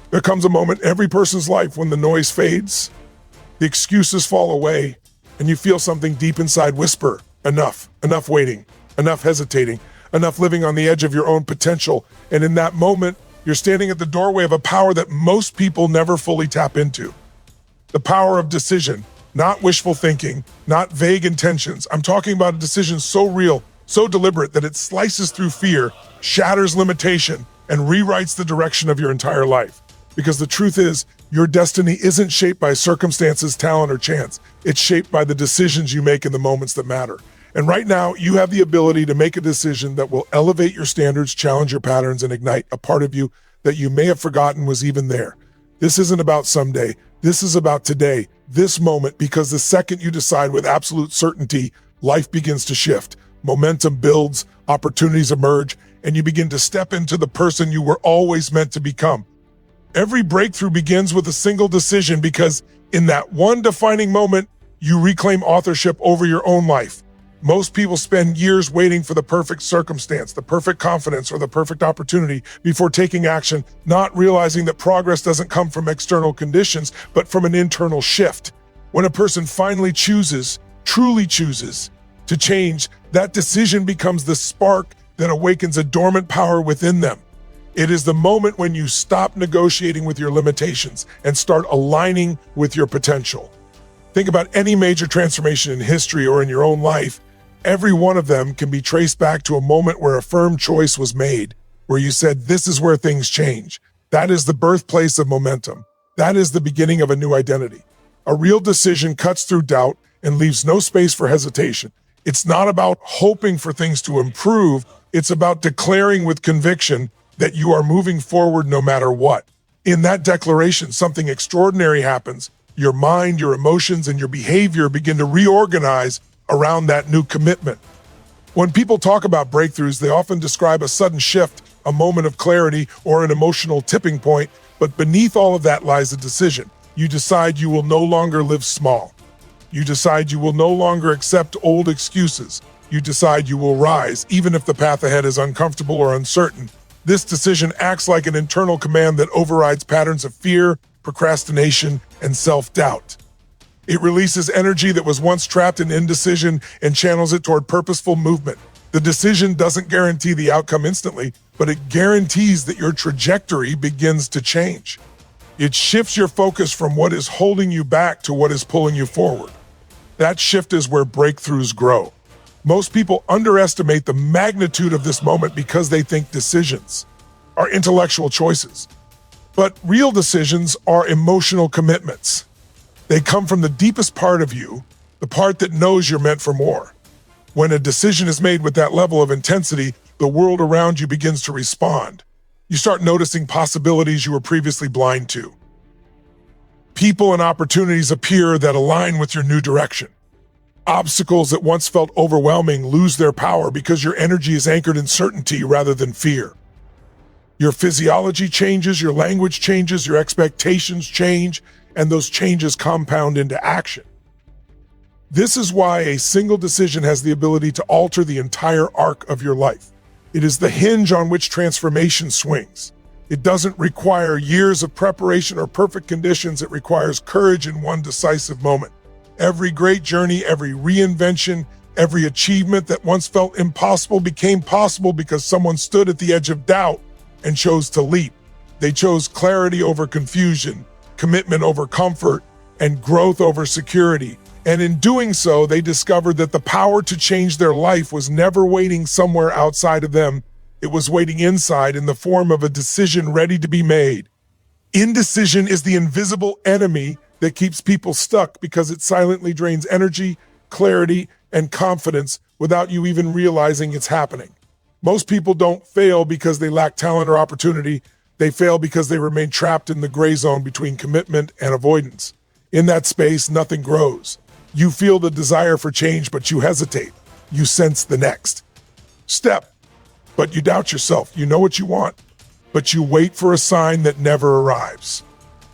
There comes a moment in every person's life when the noise fades, the excuses fall away, and you feel something deep inside whisper, enough waiting, enough hesitating, enough living on the edge of your own potential. And in that moment, you're standing at the doorway of a power that most people never fully tap into. The power of decision, not wishful thinking, not vague intentions. I'm talking about a decision so real, so deliberate that it slices through fear, shatters limitation, and rewrites the direction of your entire life. Because the truth is, your destiny isn't shaped by circumstances, talent, or chance. It's shaped by the decisions you make in the moments that matter. And right now, you have the ability to make a decision that will elevate your standards, challenge your patterns, and ignite a part of you that you may have forgotten was even there. This isn't about someday. This is about today, this moment, because the second you decide with absolute certainty, life begins to shift. Momentum builds, opportunities emerge, and you begin to step into the person you were always meant to become. Every breakthrough begins with a single decision, because in that one defining moment, you reclaim authorship over your own life. Most people spend years waiting for the perfect circumstance, the perfect confidence, or the perfect opportunity before taking action, not realizing that progress doesn't come from external conditions, but from an internal shift. When a person finally chooses, truly chooses, to change, that decision becomes the spark that awakens a dormant power within them. It is the moment when you stop negotiating with your limitations and start aligning with your potential. Think about any major transformation in history or in your own life. Every one of them can be traced back to a moment where a firm choice was made, where you said, this is where things change. That is the birthplace of momentum. That is the beginning of a new identity. A real decision cuts through doubt and leaves no space for hesitation. It's not about hoping for things to improve. It's about declaring with conviction that you are moving forward no matter what. In that declaration, something extraordinary happens. Your mind, your emotions, and your behavior begin to reorganize around that new commitment. When people talk about breakthroughs, they often describe a sudden shift, a moment of clarity, or an emotional tipping point, but beneath all of that lies a decision. You decide you will no longer live small. You decide you will no longer accept old excuses. You decide you will rise, even if the path ahead is uncomfortable or uncertain. This decision acts like an internal command that overrides patterns of fear, procrastination, and self-doubt. It releases energy that was once trapped in indecision and channels it toward purposeful movement. The decision doesn't guarantee the outcome instantly, but it guarantees that your trajectory begins to change. It shifts your focus from what is holding you back to what is pulling you forward. That shift is where breakthroughs grow. Most people underestimate the magnitude of this moment because they think decisions are intellectual choices. But real decisions are emotional commitments. They come from the deepest part of you, the part that knows you're meant for more. When a decision is made with that level of intensity, the world around you begins to respond. You start noticing possibilities you were previously blind to. People and opportunities appear that align with your new direction. Obstacles that once felt overwhelming lose their power because your energy is anchored in certainty rather than fear. Your physiology changes, your language changes, your expectations change, and those changes compound into action. This is why a single decision has the ability to alter the entire arc of your life. It is the hinge on which transformation swings. It doesn't require years of preparation or perfect conditions. It requires courage in one decisive moment. Every great journey, every reinvention, every achievement that once felt impossible became possible because someone stood at the edge of doubt and chose to leap. They chose clarity over confusion, commitment over comfort, and growth over security. And in doing so, they discovered that the power to change their life was never waiting somewhere outside of them. It was waiting inside in the form of a decision ready to be made. Indecision is the invisible enemy that keeps people stuck because it silently drains energy, clarity, and confidence without you even realizing it's happening. Most people don't fail because they lack talent or opportunity. They fail because they remain trapped in the gray zone between commitment and avoidance. In that space, nothing grows. You feel the desire for change, but you hesitate. You sense the next step, but you doubt yourself. You know what you want, but you wait for a sign that never arrives.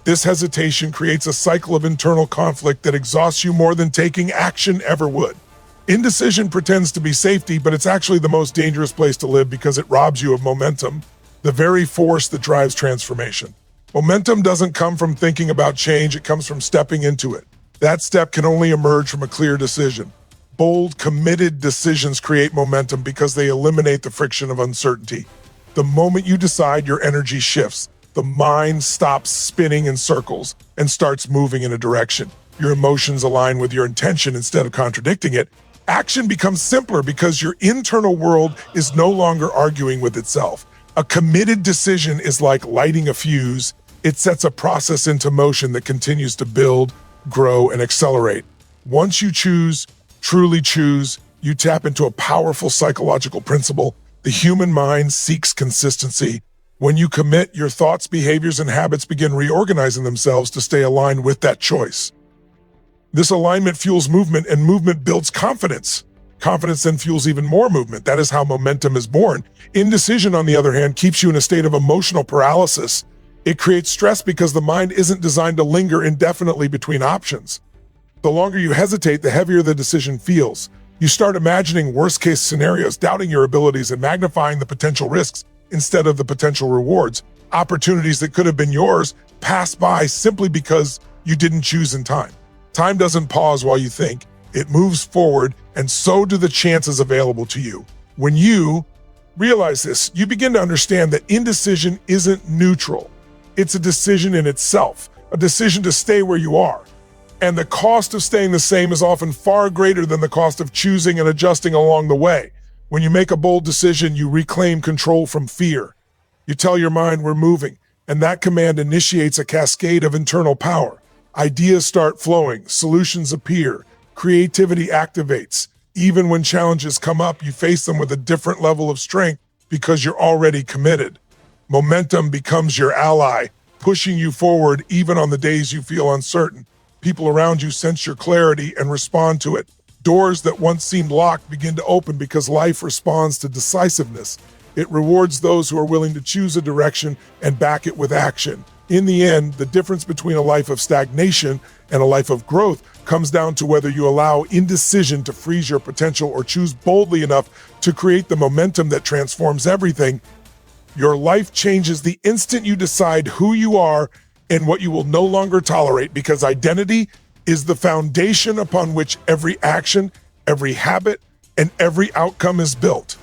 This hesitation creates a cycle of internal conflict that exhausts you more than taking action ever would. Indecision pretends to be safety, but it's actually the most dangerous place to live because it robs you of momentum, the very force that drives transformation. Momentum doesn't come from thinking about change, it comes from stepping into it. That step can only emerge from a clear decision. Bold, committed decisions create momentum because they eliminate the friction of uncertainty. The moment you decide, your energy shifts. The mind stops spinning in circles and starts moving in a direction. Your emotions align with your intention instead of contradicting it. Action becomes simpler because your internal world is no longer arguing with itself. A committed decision is like lighting a fuse. It sets a process into motion that continues to build, grow, and accelerate. Once you choose, truly choose, you tap into a powerful psychological principle. The human mind seeks consistency. When you commit, your thoughts, behaviors, and habits begin reorganizing themselves to stay aligned with that choice. This alignment fuels movement, and movement builds confidence. Confidence then fuels even more movement. That is how momentum is born. Indecision, on the other hand, keeps you in a state of emotional paralysis. It creates stress because the mind isn't designed to linger indefinitely between options. The longer you hesitate, the heavier the decision feels. You start imagining worst-case scenarios, doubting your abilities, and magnifying the potential risks instead of the potential rewards. Opportunities that could have been yours pass by simply because you didn't choose in time. Time doesn't pause while you think. It moves forward, and so do the chances available to you. When you realize this, you begin to understand that indecision isn't neutral. It's a decision in itself, a decision to stay where you are. And the cost of staying the same is often far greater than the cost of choosing and adjusting along the way. When you make a bold decision, you reclaim control from fear. You tell your mind we're moving, and that command initiates a cascade of internal power. Ideas start flowing, solutions appear, creativity activates. Even when challenges come up, you face them with a different level of strength because you're already committed. Momentum becomes your ally, pushing you forward even on the days you feel uncertain. People around you sense your clarity and respond to it. Doors that once seemed locked begin to open because life responds to decisiveness. It rewards those who are willing to choose a direction and back it with action. In the end, the difference between a life of stagnation and a life of growth comes down to whether you allow indecision to freeze your potential or choose boldly enough to create the momentum that transforms everything. Your life changes the instant you decide who you are and what you will no longer tolerate, because identity is the foundation upon which every action, every habit, and every outcome is built.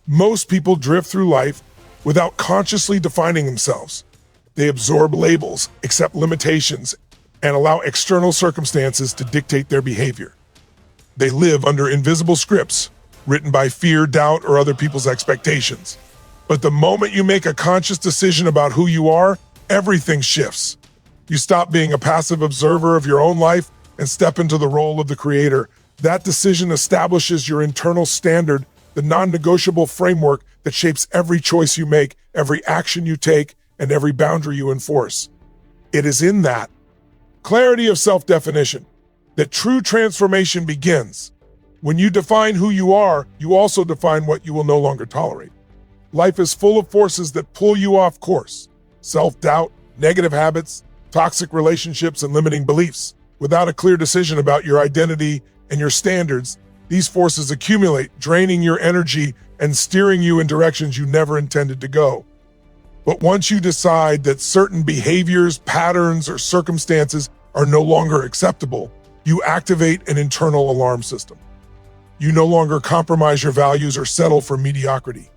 Most people drift through life without consciously defining themselves. They absorb labels, accept limitations, and allow external circumstances to dictate their behavior. They live under invisible scripts written by fear, doubt, or other people's expectations. But the moment you make a conscious decision about who you are, everything shifts. You stop being a passive observer of your own life and step into the role of the creator. That decision establishes your internal standard, the non-negotiable framework that shapes every choice you make, every action you take, and every boundary you enforce. It is in that clarity of self-definition that true transformation begins. When you define who you are, you also define what you will no longer tolerate. Life is full of forces that pull you off course. Self-doubt, negative habits, toxic relationships, and limiting beliefs. Without a clear decision about your identity and your standards, these forces accumulate, draining your energy and steering you in directions you never intended to go. But once you decide that certain behaviors, patterns, or circumstances are no longer acceptable, you activate an internal alarm system. You no longer compromise your values or settle for mediocrity.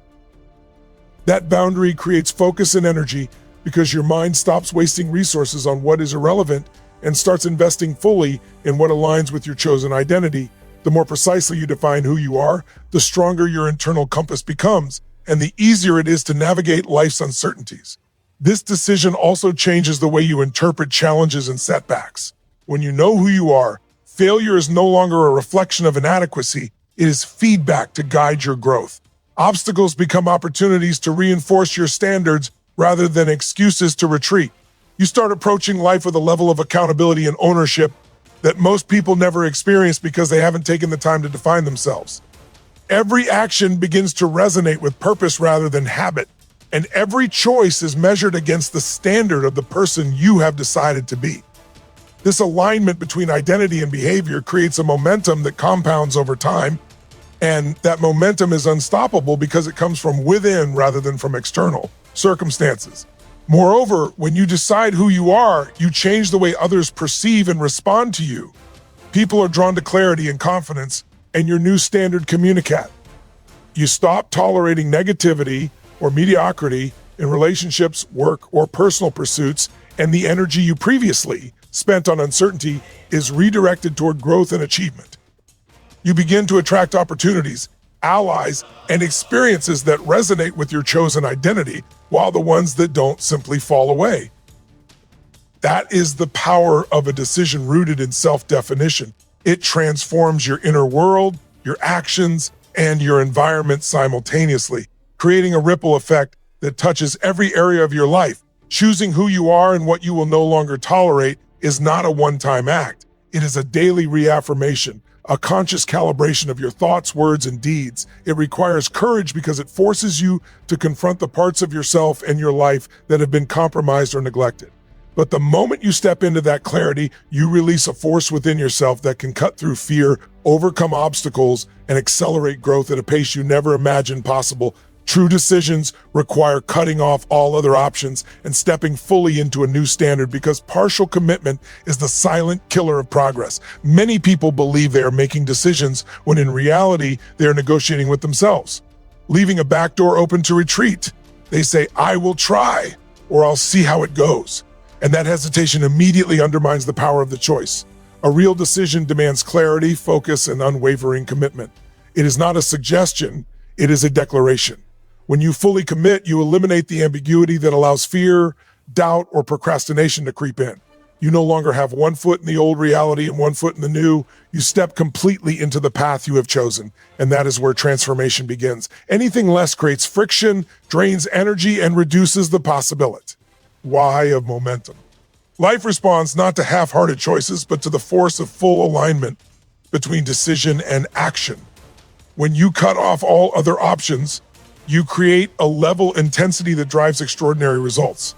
That boundary creates focus and energy because your mind stops wasting resources on what is irrelevant and starts investing fully in what aligns with your chosen identity. The more precisely you define who you are, the stronger your internal compass becomes, and the easier it is to navigate life's uncertainties. This decision also changes the way you interpret challenges and setbacks. When you know who you are, failure is no longer a reflection of inadequacy, it is feedback to guide your growth. Obstacles become opportunities to reinforce your standards rather than excuses to retreat. You start approaching life with a level of accountability and ownership that most people never experience because they haven't taken the time to define themselves. Every action begins to resonate with purpose rather than habit, and every choice is measured against the standard of the person you have decided to be. This alignment between identity and behavior creates a momentum that compounds over time, and that momentum is unstoppable because it comes from within rather than from external circumstances. Moreover, when you decide who you are, you change the way others perceive and respond to you. People are drawn to clarity and confidence and your new standard communicate. You stop tolerating negativity or mediocrity in relationships, work, or personal pursuits, and the energy you previously spent on uncertainty is redirected toward growth and achievement. You begin to attract opportunities, allies, and experiences that resonate with your chosen identity, while the ones that don't simply fall away. That is the power of a decision rooted in self-definition. It transforms your inner world, your actions, and your environment simultaneously, creating a ripple effect that touches every area of your life. Choosing who you are and what you will no longer tolerate is not a one-time act. It is a daily reaffirmation, a conscious calibration of your thoughts, words, and deeds. It requires courage because it forces you to confront the parts of yourself and your life that have been compromised or neglected. But the moment you step into that clarity, you release a force within yourself that can cut through fear, overcome obstacles, and accelerate growth at a pace you never imagined possible. True decisions require cutting off all other options and stepping fully into a new standard, because partial commitment is the silent killer of progress. Many people believe they are making decisions when in reality they are negotiating with themselves, leaving a back door open to retreat. They say, "I will try," or "I'll see how it goes." And that hesitation immediately undermines the power of the choice. A real decision demands clarity, focus, and unwavering commitment. It is not a suggestion, it is a declaration. When you fully commit, you eliminate the ambiguity that allows fear, doubt, or procrastination to creep in. You no longer have one foot in the old reality and one foot in the new. You step completely into the path you have chosen, and that is where transformation begins. Anything less creates friction, drains energy, and reduces the possibility. Why of momentum? Life responds not to half-hearted choices, but to the force of full alignment between decision and action. When you cut off all other options, you create a level intensity that drives extraordinary results.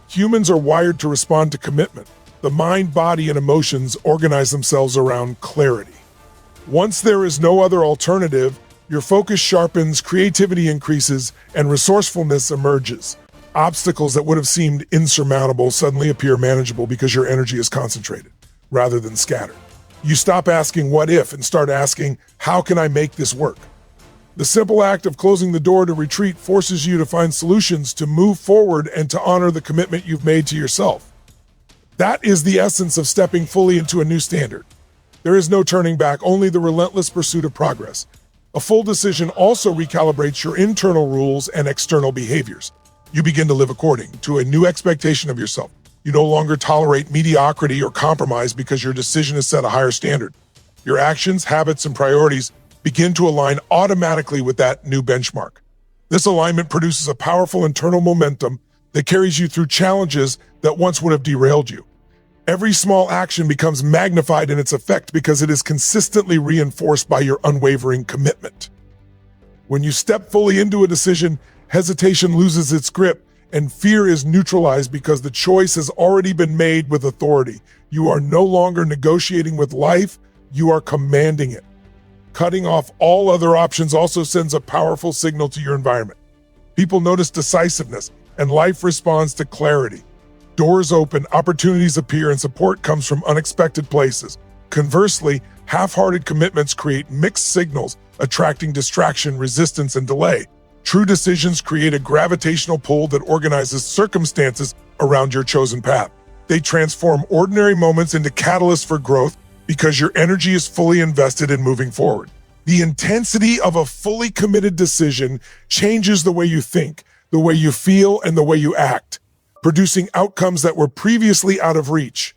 Humans are wired to respond to commitment. The mind, body, and emotions organize themselves around clarity. Once there is no other alternative, your focus sharpens, creativity increases, and resourcefulness emerges. Obstacles that would have seemed insurmountable suddenly appear manageable because your energy is concentrated rather than scattered. You stop asking what if and start asking, how can I make this work? The simple act of closing the door to retreat forces you to find solutions, to move forward, and to honor the commitment you've made to yourself. That is the essence of stepping fully into a new standard. There is no turning back, only the relentless pursuit of progress. A full decision also recalibrates your internal rules and external behaviors. You begin to live according to a new expectation of yourself. You no longer tolerate mediocrity or compromise because your decision has set a higher standard. Your actions, habits, and priorities begin to align automatically with that new benchmark. This alignment produces a powerful internal momentum that carries you through challenges that once would have derailed you. Every small action becomes magnified in its effect because it is consistently reinforced by your unwavering commitment. When you step fully into a decision, hesitation loses its grip and fear is neutralized because the choice has already been made with authority. You are no longer negotiating with life, you are commanding it. Cutting off all other options also sends a powerful signal to your environment. People notice decisiveness, and life responds to clarity. Doors open, opportunities appear, and support comes from unexpected places. Conversely, half-hearted commitments create mixed signals, attracting distraction, resistance, and delay. True decisions create a gravitational pull that organizes circumstances around your chosen path. They transform ordinary moments into catalysts for growth, because your energy is fully invested in moving forward. The intensity of a fully committed decision changes the way you think, the way you feel, and the way you act, producing outcomes that were previously out of reach.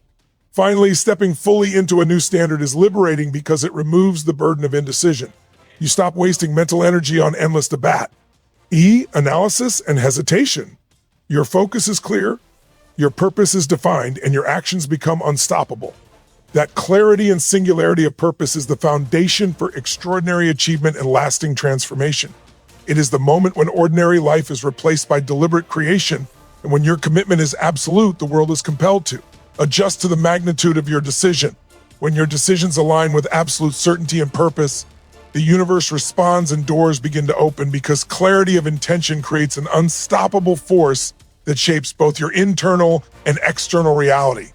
Finally, stepping fully into a new standard is liberating because it removes the burden of indecision. You stop wasting mental energy on endless debate, analysis, and hesitation. Your focus is clear, your purpose is defined, and your actions become unstoppable. That clarity and singularity of purpose is the foundation for extraordinary achievement and lasting transformation. It is the moment when ordinary life is replaced by deliberate creation, and when your commitment is absolute, the world is compelled to adjust to the magnitude of your decision. When your decisions align with absolute certainty and purpose, the universe responds and doors begin to open, because clarity of intention creates an unstoppable force that shapes both your internal and external reality.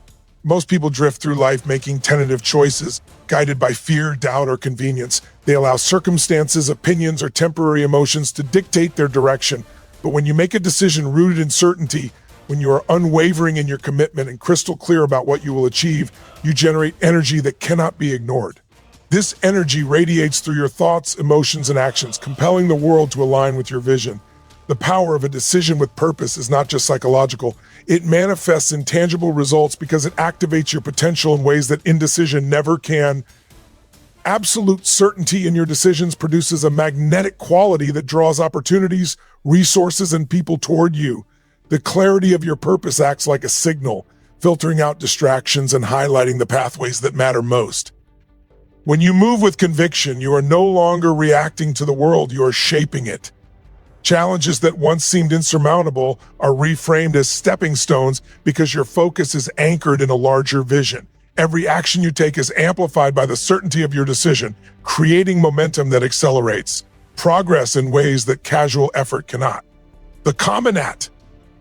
Most people drift through life making tentative choices, guided by fear, doubt, or convenience. They allow circumstances, opinions, or temporary emotions to dictate their direction. But when you make a decision rooted in certainty, when you are unwavering in your commitment and crystal clear about what you will achieve, you generate energy that cannot be ignored. This energy radiates through your thoughts, emotions, and actions, compelling the world to align with your vision. The power of a decision with purpose is not just psychological. It manifests in tangible results because it activates your potential in ways that indecision never can. Absolute certainty in your decisions produces a magnetic quality that draws opportunities, resources, and people toward you. The clarity of your purpose acts like a signal, filtering out distractions and highlighting the pathways that matter most. When you move with conviction, you are no longer reacting to the world, you are shaping it. Challenges that once seemed insurmountable are reframed as stepping stones because your focus is anchored in a larger vision. Every action you take is amplified by the certainty of your decision, creating momentum that accelerates progress in ways that casual effort cannot. The Combinat,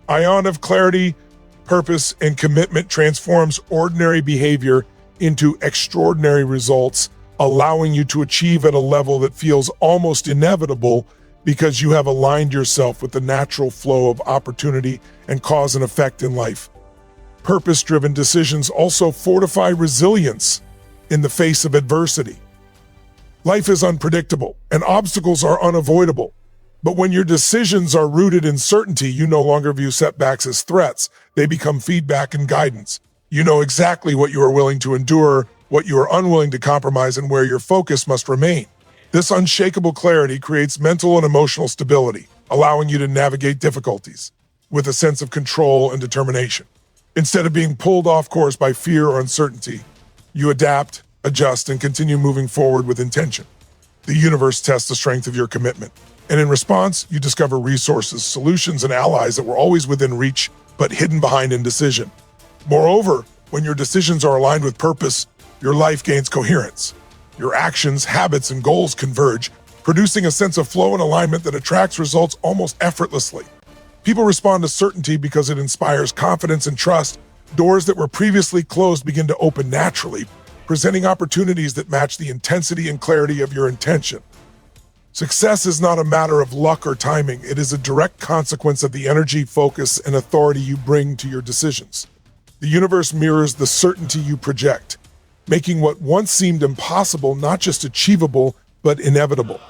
ion of clarity, purpose, and commitment transforms ordinary behavior into extraordinary results, allowing you to achieve at a level that feels almost inevitable because you have aligned yourself with the natural flow of opportunity and cause and effect in life. Purpose-driven decisions also fortify resilience in the face of adversity. Life is unpredictable and obstacles are unavoidable. But when your decisions are rooted in certainty, you no longer view setbacks as threats. They become feedback and guidance. You know exactly what you are willing to endure, what you are unwilling to compromise, and where your focus must remain. This unshakable clarity creates mental and emotional stability, allowing you to navigate difficulties with a sense of control and determination. Instead of being pulled off course by fear or uncertainty, you adapt, adjust, and continue moving forward with intention. The universe tests the strength of your commitment, and in response, you discover resources, solutions, and allies that were always within reach but hidden behind indecision. Moreover, when your decisions are aligned with purpose, your life gains coherence. Your actions, habits, and goals converge, producing a sense of flow and alignment that attracts results almost effortlessly. People respond to certainty because it inspires confidence and trust. Doors that were previously closed begin to open naturally, presenting opportunities that match the intensity and clarity of your intention. Success is not a matter of luck or timing. It is a direct consequence of the energy, focus, and authority you bring to your decisions. The universe mirrors the certainty you project, making what once seemed impossible not just achievable, but inevitable.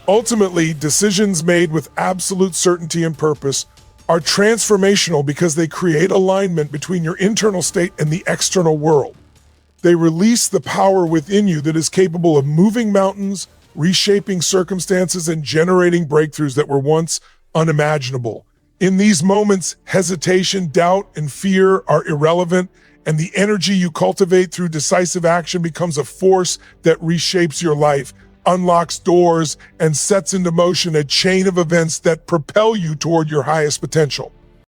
Ultimately, decisions made with absolute certainty and purpose are transformational because they create alignment between your internal state and the external world. They release the power within you that is capable of moving mountains, reshaping circumstances, and generating breakthroughs that were once unimaginable. In these moments, hesitation, doubt, and fear are irrelevant, and the energy you cultivate through decisive action becomes a force that reshapes your life, unlocks doors, and sets into motion a chain of events that propel you toward your highest potential.